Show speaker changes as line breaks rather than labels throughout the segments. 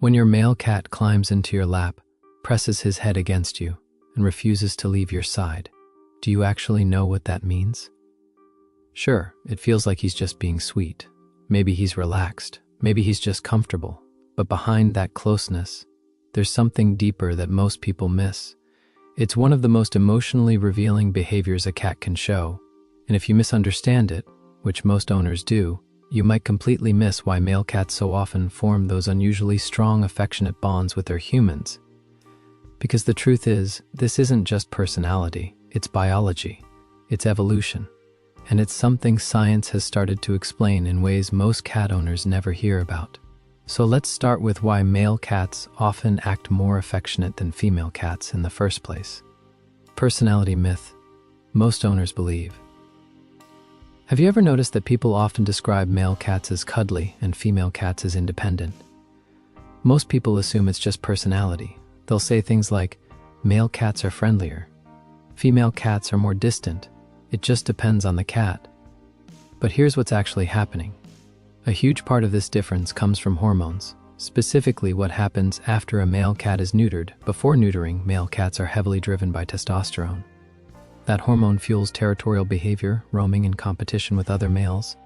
When your male cat climbs into your lap, presses his head against you, and refuses to leave your side, do you actually know what that means? Sure, it feels like he's just being sweet. Maybe he's relaxed. Maybe he's just comfortable. But behind that closeness, there's something deeper that most people miss. It's one of the most emotionally revealing behaviors a cat can show, and if you misunderstand it, which most owners do, you might completely miss why male cats so often form those unusually strong, affectionate bonds with their humans. Because the truth is, this isn't just personality, it's biology, it's evolution, and it's something science has started to explain in ways most cat owners never hear about. So let's start with why male cats often act more affectionate than female cats in the first place. Personality myth. Most owners believe. Have you ever noticed that people often describe male cats as cuddly and female cats as independent? Most people assume it's just personality. They'll say things like, male cats are friendlier, female cats are more distant, it just depends on the cat. But here's what's actually happening. A huge part of this difference comes from hormones, specifically what happens after a male cat is neutered. Before neutering, male cats are heavily driven by testosterone. That hormone fuels territorial behavior, roaming in competition with other males.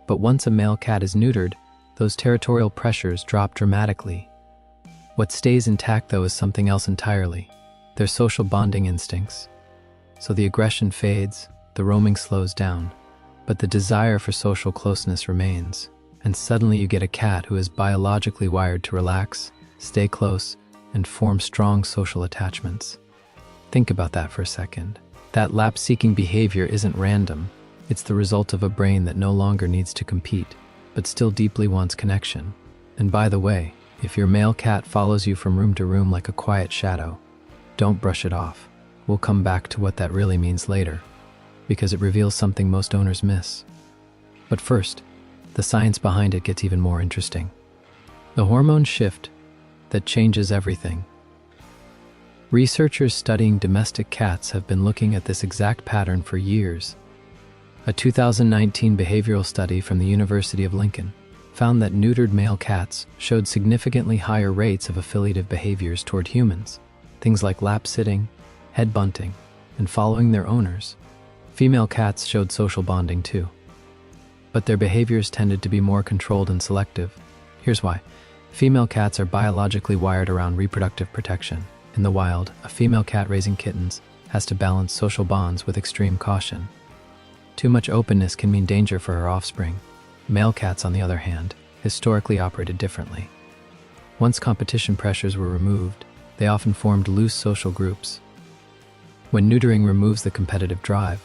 But once a male cat is neutered, those territorial pressures drop dramatically. What stays intact, though, is something else entirely: their social bonding instincts. So the aggression fades, the roaming slows down, but the desire for social closeness remains, and suddenly you get a cat who is biologically wired to relax, stay close, and form strong social attachments. Think about that for a second. That lap-seeking behavior isn't random. It's the result of a brain that no longer needs to compete, but still deeply wants connection. And by the way, if your male cat follows you from room to room like a quiet shadow, don't brush it off. We'll come back to what that really means later, because it reveals something most owners miss. But first, the science behind it gets even more interesting. The hormone shift that changes everything. Researchers studying domestic cats have been looking at this exact pattern for years. A 2019 behavioral study from the University of Lincoln found that neutered male cats showed significantly higher rates of affiliative behaviors toward humans, things like lap-sitting, head bunting, and following their owners. Female cats showed social bonding too, but their behaviors tended to be more controlled and selective. Here's why. Female cats are biologically wired around reproductive protection. In the wild, a female cat raising kittens has to balance social bonds with extreme caution. Too much openness can mean danger for her offspring. Male cats, on the other hand, historically operated differently. Once competition pressures were removed, they often formed loose social groups. When neutering removes the competitive drive,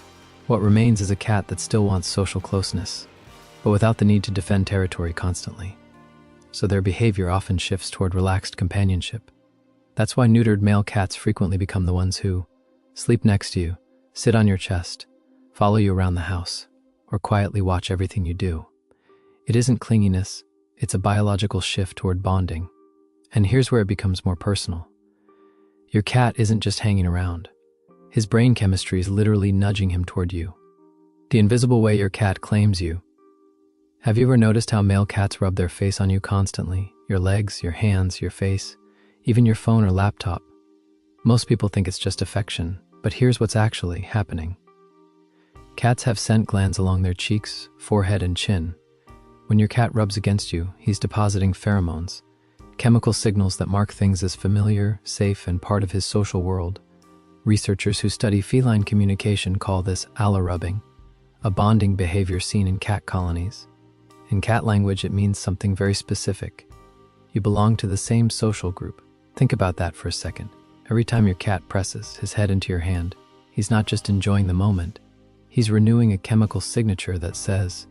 what remains is a cat that still wants social closeness, but without the need to defend territory constantly. So their behavior often shifts toward relaxed companionship. That's why neutered male cats frequently become the ones who sleep next to you, sit on your chest, follow you around the house, or quietly watch everything you do. It isn't clinginess, it's a biological shift toward bonding. And here's where it becomes more personal. Your cat isn't just hanging around. His brain chemistry is literally nudging him toward you. The invisible way your cat claims you. Have you ever noticed how male cats rub their face on you constantly? Your legs, your hands, your face, even your phone or laptop. Most people think it's just affection, but here's what's actually happening. Cats have scent glands along their cheeks, forehead, and chin. When your cat rubs against you, he's depositing pheromones, chemical signals that mark things as familiar, safe, and part of his social world. Researchers who study feline communication call this allorubbing, a bonding behavior seen in cat colonies. In cat language, it means something very specific. You belong to the same social group. Think about that for a second. Every time your cat presses his head into your hand, he's not just enjoying the moment, he's renewing a chemical signature that says,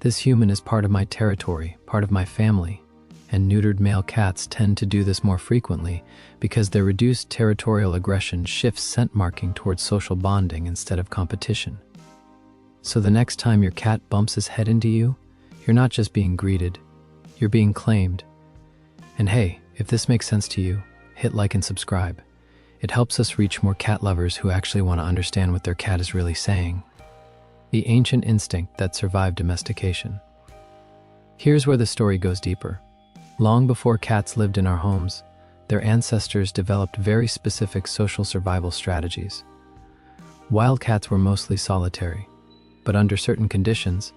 "This human is part of my territory, part of my family." And neutered male cats tend to do this more frequently because their reduced territorial aggression shifts scent marking towards social bonding instead of competition. So the next time your cat bumps his head into you, you're not just being greeted, you're being claimed. And hey, if this makes sense to you, hit like and subscribe. It helps us reach more cat lovers who actually want to understand what their cat is really saying. The ancient instinct that survived domestication. Here's where the story goes deeper. Long before cats lived in our homes, their ancestors developed very specific social survival strategies. Wild cats were mostly solitary, but under certain conditions,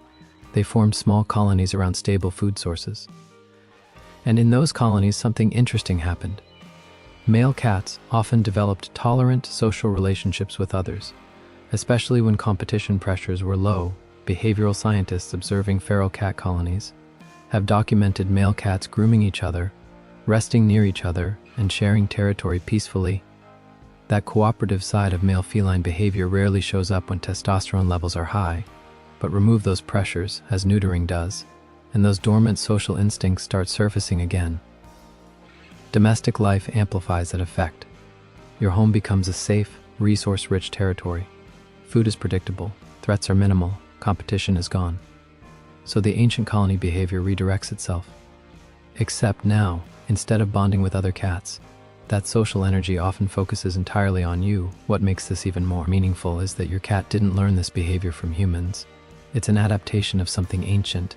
they formed small colonies around stable food sources. And in those colonies, something interesting happened. Male cats often developed tolerant social relationships with others, especially when competition pressures were low. Behavioral scientists observing feral cat colonies have documented male cats grooming each other, resting near each other, and sharing territory peacefully. That cooperative side of male feline behavior rarely shows up when testosterone levels are high, but remove those pressures, as neutering does, and those dormant social instincts start surfacing again. Domestic life amplifies that effect. Your home becomes a safe, resource-rich territory. Food is predictable, threats are minimal, competition is gone. So the ancient colony behavior redirects itself. Except now, instead of bonding with other cats, that social energy often focuses entirely on you. What makes this even more meaningful is that your cat didn't learn this behavior from humans. It's an adaptation of something ancient.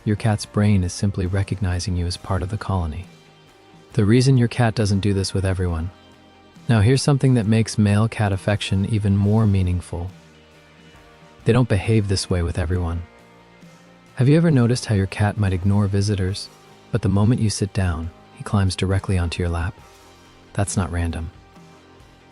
Your cat's brain is simply recognizing you as part of the colony. The reason your cat doesn't do this with everyone. Now here's something that makes male cat affection even more meaningful. They don't behave this way with everyone. Have you ever noticed how your cat might ignore visitors, but the moment you sit down, he climbs directly onto your lap? That's not random.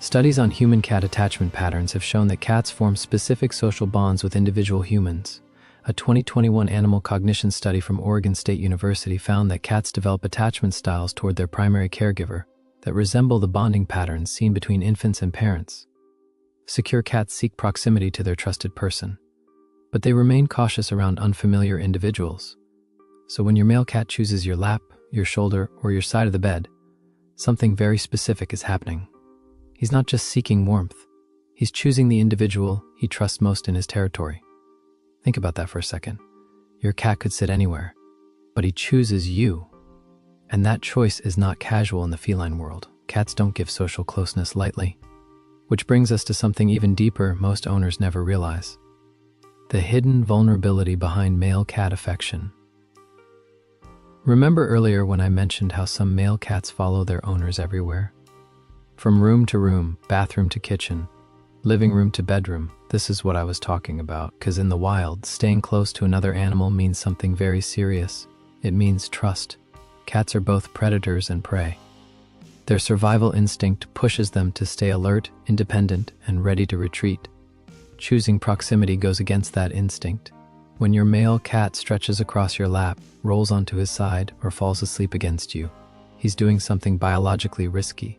Studies on human-cat attachment patterns have shown that cats form specific social bonds with individual humans. A 2021 animal cognition study from Oregon State University found that cats develop attachment styles toward their primary caregiver that resemble the bonding patterns seen between infants and parents. Secure cats seek proximity to their trusted person, but they remain cautious around unfamiliar individuals. So when your male cat chooses your lap, your shoulder, or your side of the bed, something very specific is happening. He's not just seeking warmth, he's choosing the individual he trusts most in his territory. Think about that for a second. Your cat could sit anywhere, but he chooses you. And that choice is not casual in the feline world. Cats don't give social closeness lightly. Which brings us to something even deeper most owners never realize. The hidden vulnerability behind male cat affection. Remember earlier when I mentioned how some male cats follow their owners everywhere? From room to room, bathroom to kitchen, living room to bedroom, this is what I was talking about, because in the wild, staying close to another animal means something very serious. It means trust. Cats are both predators and prey. Their survival instinct pushes them to stay alert, independent, and ready to retreat. Choosing proximity goes against that instinct. When your male cat stretches across your lap, rolls onto his side, or falls asleep against you, he's doing something biologically risky.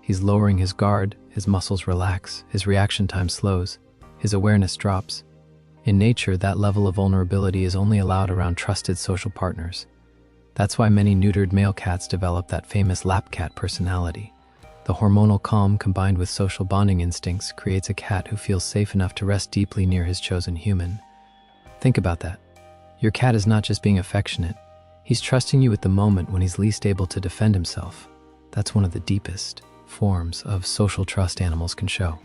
He's lowering his guard, his muscles relax, his reaction time slows, his awareness drops. In nature, that level of vulnerability is only allowed around trusted social partners. That's why many neutered male cats develop that famous lap cat personality. The hormonal calm combined with social bonding instincts creates a cat who feels safe enough to rest deeply near his chosen human. Think about that. Your cat is not just being affectionate. He's trusting you at the moment when he's least able to defend himself. That's one of the deepest forms of social trust animals can show.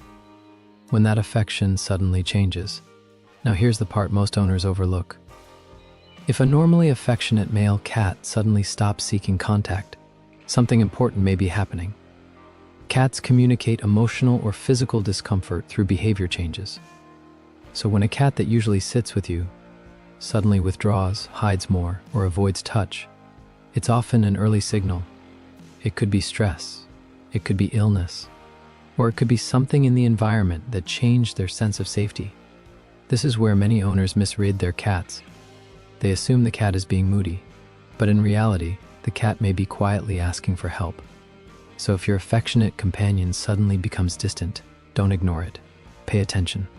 When that affection suddenly changes. Now here's the part most owners overlook. If a normally affectionate male cat suddenly stops seeking contact, something important may be happening. Cats communicate emotional or physical discomfort through behavior changes. So when a cat that usually sits with you suddenly withdraws, hides more, or avoids touch, it's often an early signal. It could be stress, it could be illness, or it could be something in the environment that changed their sense of safety. This is where many owners misread their cats. They assume the cat is being moody, but in reality, the cat may be quietly asking for help. So if your affectionate companion suddenly becomes distant, don't ignore it. Pay attention,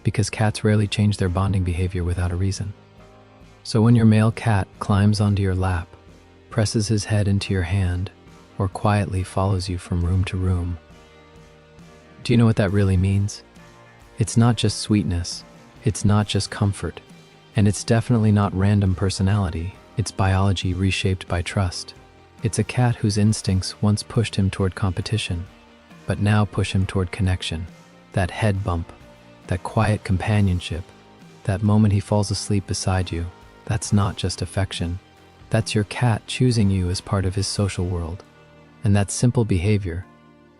because cats rarely change their bonding behavior without a reason. So when your male cat climbs onto your lap, presses his head into your hand, or quietly follows you from room to room, do you know what that really means? It's not just sweetness, it's not just comfort, and it's definitely not random personality. It's biology reshaped by trust. It's a cat whose instincts once pushed him toward competition, but now push him toward connection. That head bump, that quiet companionship, that moment he falls asleep beside you, that's not just affection. That's your cat choosing you as part of his social world. And that simple behavior,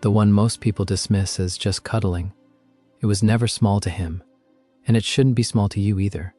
the one most people dismiss as just cuddling, it was never small to him, and it shouldn't be small to you either.